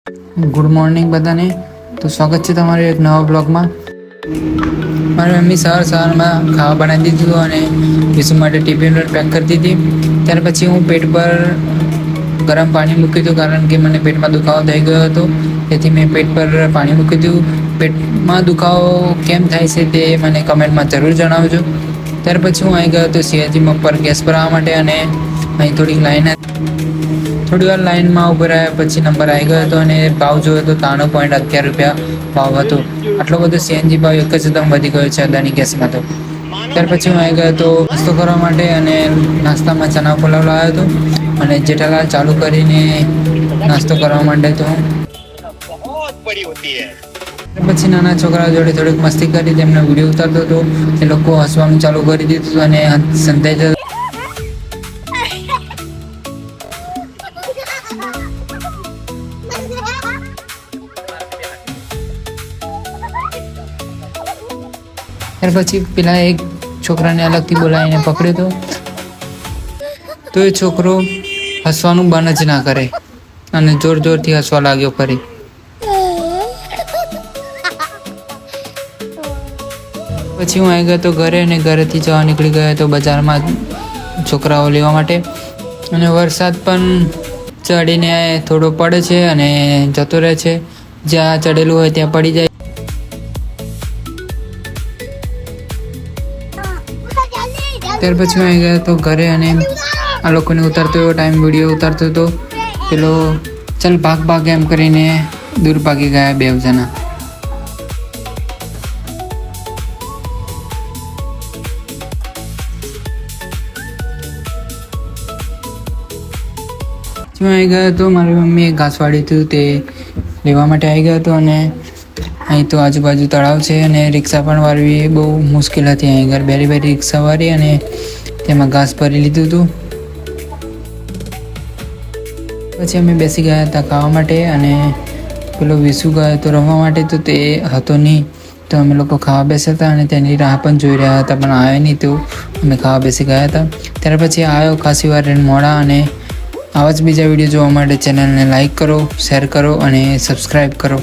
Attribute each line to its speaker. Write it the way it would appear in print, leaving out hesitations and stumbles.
Speaker 1: Good morning બધાને. તો સ્વાગત છે તમારું એક નવા બ્લોગમાં. મારી મમ્મી સવારમાં ખાવા બનાવી દીધું અને વિશુ માટે ટિફિન પેક કરી દીધી. ત્યાર પછી હું પેટ પર ગરમ પાણી મૂકી દીધું, કારણ કે મને પેટમાં દુખાવો થઈ ગયો હતો. તેથી મેં પેટ પર પાણી મૂકી દીધું. પેટમાં દુખાવો કેમ થાય છે તે મને કમેન્ટમાં જરૂર જણાવજો. ત્યાર પછી હું આવી ગયો હતો સીએનજી પર ગેસ ભરાવવા માટે, અને અહીં થોડી વાર લાઈનમાં ઊભા રહ્યા પછી નંબર આવી ગયો હતો, અને ભાવ જોયો તો 93.11 રૂપિયા ભાવ હતો. આટલો બધો સીએનજી ભાવ એક જ એકદમ વધી ગયો છે અદાની ગેસમાં. તો ત્યાર પછી હું આવી ગયો હતો નાસ્તો કરવા માટે, અને નાસ્તામાં ચણા પુલાવ લાવ્યો હતો, અને જેઠાલાલ ચાલુ કરીને નાસ્તો કરવા માંડે તો પછી નાના છોકરા જોડે થોડીક મસ્તી કરી તેમને વિડીયો ઉતારતો હતો. એ લોકો હસવાનું ચાલુ કરી દીધું અને સંતાઈ જતો. ત્યાર પછી પેલા એક છોકરાને અલગથી બોલાવીને પકડ્યો હતો. તો એ છોકરો હસવાનું બંધ જ ના કરે અને જોર જોરથી હસવા લાગ્યો ફરી. પછી હું આવી ગયો તો ઘરે, અને ઘરેથી જવા નીકળી ગયો હતો બજારમાં છોકરાઓ લેવા માટે. અને વરસાદ પણ ચડીને થોડો પડે છે અને જતો રહે છે. જ્યાં ચડેલું હોય ત્યાં પડી જાય. ત્યાર પછી હું આવી ગયો તો ઘરે, અને આ લોકોને ઉતારતો એવો ટાઈમ વિડીયો ઉતારતો હતો. પેલો ચાલ ભાગ ભાગ એમ કરીને દૂર ભાગી ગયા બે જણા. હું આવી ગયો હતો, મારી મમ્મીએ ઘાસ વાળી હતું તે લેવા માટે આવી ગયો હતો. અને અહીં તો આજુબાજુ તળાવ છે, અને રિક્ષા પણ વારવી બહુ મુશ્કેલ હતી. અહીં ઘર બેરી બેરી રિક્ષા વારી અને તેમાં ઘાસ ભરી લીધું હતું. પછી અમે બેસી ગયા હતા ખાવા માટે, અને પેલો વિસુ ગયો હતો રમવા માટે, તો તે હતો નહીં. તો અમે લોકો ખાવા બેસ્યા હતા, અને તેની રાહ પણ જોઈ રહ્યા હતા, પણ આવ્યો નહીં. તો અમે ખાવા બેસી ગયા હતા. ત્યાર પછી આવ્યો ખાસી વાર મોડા. અને આવા જ બીજા વિડીયો જોવા માટે ચેનલને લાઈક કરો, શેર કરો અને સબસ્ક્રાઈબ કરો.